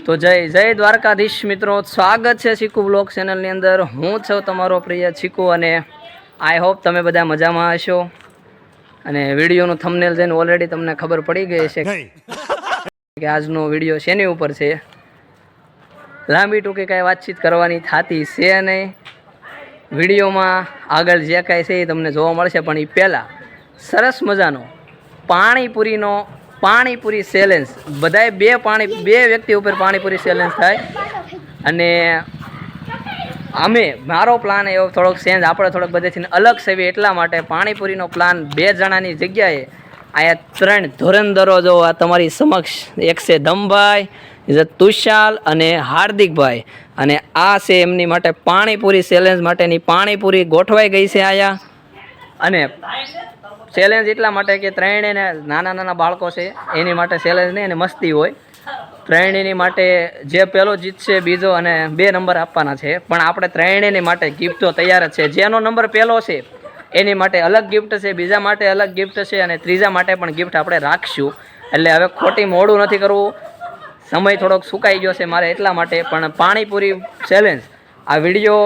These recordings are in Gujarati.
તો જય જય દ્વારકાધીશ મિત્રો, સ્વાગત છે ચીકુ બ્લોગ ચેનલની અંદર। હું છું તમારો પ્રિય ચીકુ અને આઈ હોપ તમે બધા મજામાં હશો। અને વિડીયોનું થંબનેલ જોઈને ઓલરેડી તમને ખબર પડી ગઈ છે કે આજનો વિડીયો શેની ઉપર છે। લાંબી ટૂંકી કાંઈ વાતચીત કરવાની થતી છે નહીં। વિડીયોમાં આગળ જે કાંઈ છે એ તમને જોવા મળશે, પણ એ પહેલાં સરસ મજાનો પાણીપુરી ચેલેન્જ, બધાએ બે વ્યક્તિ ઉપર પાણીપુરી ચેલેન્જ થાય। અને મારો પ્લાન એવો થોડોક ચેન્જ, આપણે થોડોક બધેથી અલગ છે એટલા માટે પાણીપુરીનો પ્લાન 2 જણાની જગ્યાએ અહીંયા 3 ધોરણદરો જો આ તમારી સમક્ષ, એક છે ધમભાઈ, તુષાલ અને હાર્દિકભાઈ, અને આ છે એમની માટે પાણીપુરી ચેલેન્જ માટેની પાણીપુરી ગોઠવાઈ ગઈ છે અહીંયા। અને ચેલેન્જ એટલા માટે કે ત્રણેયને નાના બાળકો છે એની માટે ચેલેન્જ નહીં, અને મસ્તી હોય। ત્રણેયની માટે જે પહેલો જીતશે બીજો અને 2 નંબર આપવાના છે, પણ આપણે ત્રણેયની માટે ગિફ્ટો તૈયાર જ છે। જેનો નંબર પહેલો છે એની માટે અલગ ગિફ્ટ છે, બીજા માટે અલગ ગિફ્ટ છે, અને ત્રીજા માટે પણ ગિફ્ટ આપણે રાખશું। એટલે હવે ખોટી મોડું નથી કરવું, સમય થોડોક સુકાઈ ગયો છે મારે એટલા માટે। પણ પાણીપુરી ચેલેન્જ આ વિડીયો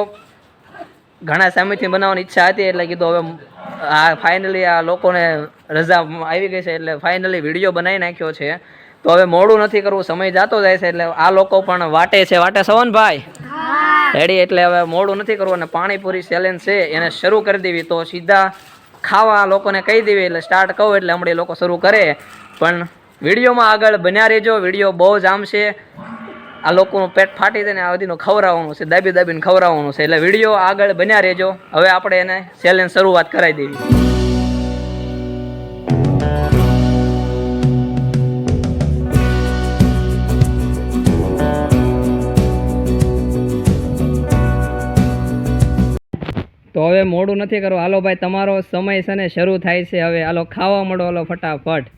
ઘણા સમયથી બનાવવાની ઈચ્છા હતી, એટલે કીધું હવે આ ફાઇનલી આ લોકોને રજા આવી ગઈ છે એટલે ફાઇનલી વિડીયો બનાવી નાખ્યો છે। તો હવે મોડું નથી કરવું, સમય જતો જાય છે એટલે આ લોકો પણ વાટે સવનભાઈ રેડી, એટલે હવે મોડું નથી કરવું અને પાણીપુરી ચેલેન્જ છે એને શરૂ કરી દેવી। તો સીધા ખાવા લોકોને કહી દેવી, એટલે સ્ટાર્ટ કહું એટલે હમણાં લોકો શરૂ કરે। પણ વિડીયોમાં આગળ બન્યા રહેજો, વિડીયો બહુ જામશે। આ લોકોનું પેટ ફાટી જાય ને આ બધીનું ખવડાવવાનું છે, દાબીને ખવડાવવાનું છે, એટલે વિડીયો આગળ બન્યા રહેજો। હવે આપણે એને ચેલેન્જ શરૂઆત કરાવી દેવી। તો હવે મોડું નથી કરવું, હાલો ભાઈ તમારો સમય છે ને શરૂ થાય છે હવે। હાલો ખાવા મળો, હાલો ફટાફટ।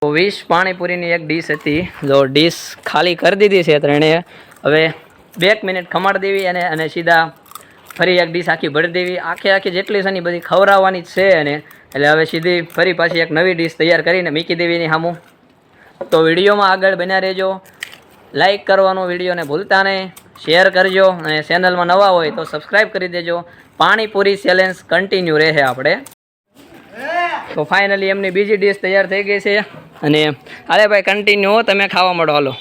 તો 20 પાણીપુરીની એક ડીશ હતી, જો ડીશ ખાલી કરી દીધી છે ત્રણેય। હવે 2 મિનિટ ખમાડી દેવી અને સીધા ફરી એક ડીશ આખી ભરી દેવી। આખી જેટલી છે ને બધી ખવડાવવાની જ છે, અને એટલે હવે સીધી ફરી પાછી એક નવી ડીશ તૈયાર કરીને મૂકી દેવીની સામું। તો વિડીયોમાં આગળ બન્યા રહેજો, લાઈક કરવાનું વિડીયોને ભૂલતા નહીં, શેર કરજો, અને ચેનલમાં નવા હોય તો સબસ્ક્રાઈબ કરી દેજો। પાણીપુરી ચેલેન્જ કન્ટિન્યુ રહે આપણે। તો ફાઇનલી એમની બીજી ડીશ તૈયાર થઈ ગઈ છે, અને અરે ભાઈ કન્ટિન્યુ તમે ખાવા મળો, હાલો।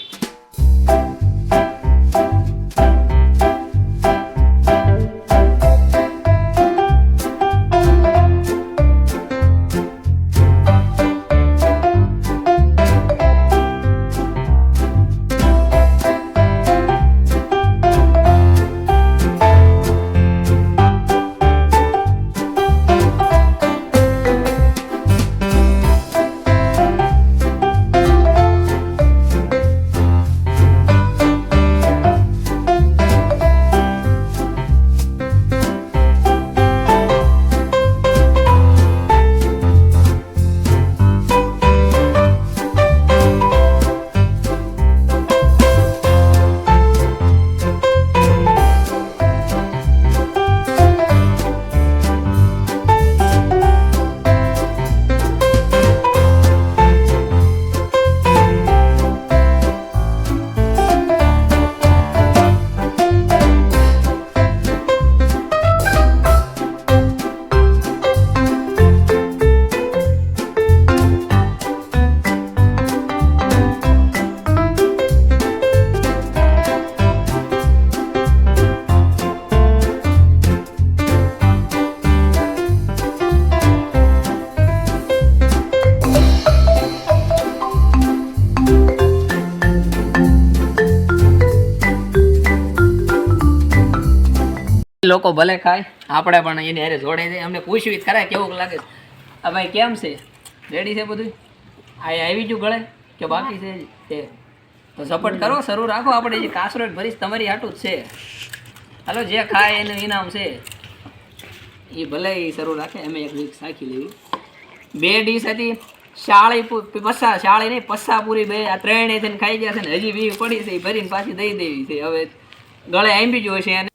લોકો ભલે ખાય, આપણે પણ એને હારે જોડાઈ જાય. અમને પૂછ્યું ખરા કેવું લાગે છે. આ ભાઈ કેમ છે, રેડી છે બધું? આ આવી ગયું ગળે કે બાકી છે હજી? છે તો સપોર્ટ કરો, શરૂ રાખો. આપણે જે કાસરોટ ભરીશ તમારી હાટું જ છે. હાલો, જે ખાય એનું ઇનામ છે. એ ભલે એ શરૂ રાખે, અમે એક વીક સાખી લેવી. 2 ડીશ હતી, શાળી નહીં પસ્સા પૂરી, 2 આ 3 થઈને ખાઈ ગયા છે ને હજી 20 પડી છે, એ ભરીને પાછી દઈ દેવી છે. હવે ગળે આંબી જ હોય છે એને.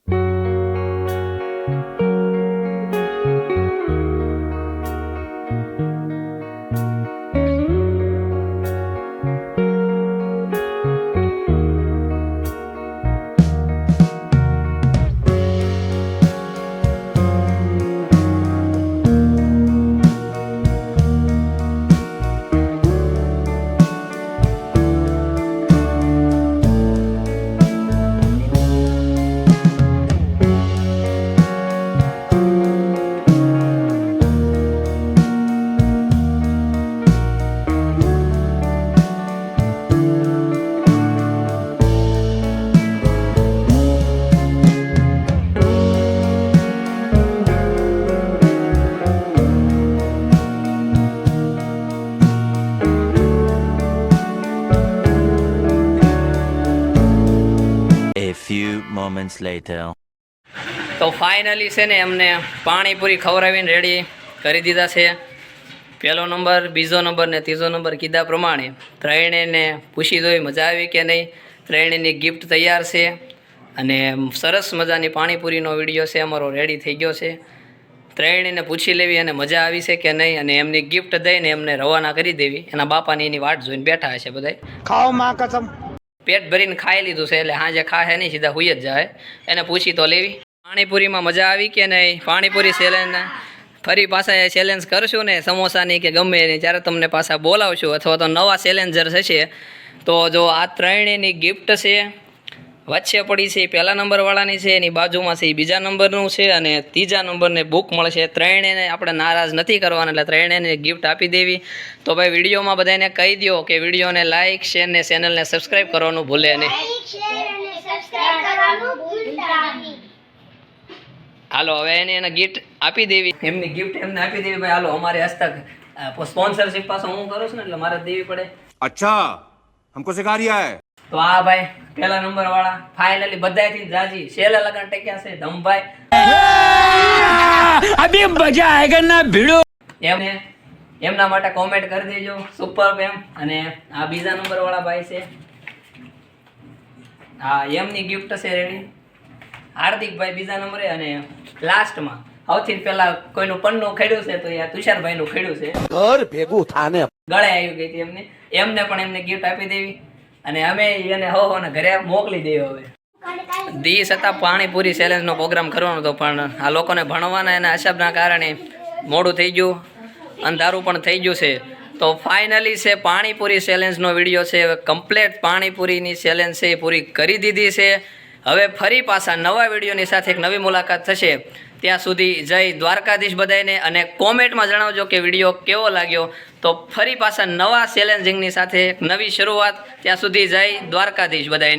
A few moments later. તો ફાઇનલી છે ને એમને પાણીપુરી ખવડાવીને રેડી કરી દીધા છે. 1લો નંબર, 2જો નંબર ને 3જો નંબર કીધા પ્રમાણે ત્રણેયને પૂછી જોઈ મજા આવી કે નહીં. ત્રણેયની ગિફ્ટ તૈયાર છે અને સરસ મજાની પાણીપુરીનો વિડીયો છે અમારો રેડી થઈ ગયો છે. ત્રણેયને પૂછી લેવી અને મજા આવી છે કે નહીં, અને એમની ગિફ્ટ દઈને એમને રવાના કરી દેવી. એના બાપાની એની વાટ જોઈને બેઠા હશે બધા. ખાઓ માં કસમ. પેટ ભરીને ખાઈ લીધું છે એટલે હાજે ખાશે નહીં, સીધા હુઈ જ જાય. એને પૂછી તો લેવી. પાણીપુરીમાં મજા આવી કે નહીં? પાણીપુરી ચેલેન્જ ફરી પાછા ચેલેન્જ કરશું ને સમોસાની કે ગમે એની, ત્યારે તમને પાછા બોલાવશું. અથવા તો નવા ચેલેન્જર હશે તો જો આ ત્રણેયની ગિફ્ટ છે. વચ્ચે પડી છે 1લા નંબરવાળાની છે, એની બાજુમાં છે 2જા નંબરનું છે, અને 3જા નંબરને બુક મળશે. ત્રણેયને આપણે નારાજ નથી કરવાના, એટલે ત્રણેયને ગિફ્ટ આપી દેવી. તો ભાઈ વિડીયોમાં બધાને કહી દો કે વિડીયોને લાઇક, શેર ને ચેનલને સબસ્ક્રાઈબ કરવાનું ભૂલે નહીં. હાલો હવે એને ગિફ્ટ આપી દેવી. એમની ગિફ્ટ એમને આપી દેવી. ભાઈ હાલો, અમારે હસ્તક સ્પોન્સરશિપ પાછો હું કરું છું ને એટલે મારે દેવી પડે. अच्छा हमको सिखा रिया है. તો આ ભાઈ 1લા નંબર વાળા ફાઇનલી બધાયથી જાજી છેલ્લે લગન ટેક્યા છે ધમભાઈ. અભી મજા આયેગા ના ભીડો. એમને એમના માટે કોમેન્ટ કરી દેજો સુપર એમ. અને આ 2જા નંબર વાળા ભાઈ છે, હા એમની ગિફ્ટ છે રેડી. હાર્દિકભાઈ 2જા નંબરે. અને લાસ્ટમાં સૌથી પહેલા કોઈનું પન્નું ખેડ્યું છે તો યાર તુષારભાઈનું ખેડ્યું છે. ઘર ભેગું થાને ગળે આવી ગઈ હતી એમને પણ એમને ગિફ્ટ આપી દેવી. અને અમે એને હો ને ઘરે મોકલી દઈએ. હવે દિવસ હતા પાણીપુરી ચેલેન્જનો પ્રોગ્રામ કરવાનો હતો, પણ આ લોકોને ભણવાના એના હિસાબના કારણે મોડું થઈ ગયું, અંધારું પણ થઈ ગયું છે. તો ફાઇનલી છે પાણીપુરી ચેલેન્જનો વિડીયો છે. હવે કમ્પ્લેટ પાણીપુરીની ચેલેન્જ છે એ પૂરી કરી દીધી છે. હવે ફરી પાછા નવા વિડીયોની સાથે એક નવી મુલાકાત થશે. ત્યાં સુધી જય દ્વારકાધીશ બધાને. અને કોમેન્ટમાં જણાવજો કે વિડીયો કેવો લાગ્યો. તો ફરી પાછા નવા ચેલેન્જિંગની સાથે નવી શરૂઆત. ત્યાં સુધી જય દ્વારકાધીશ બધાને.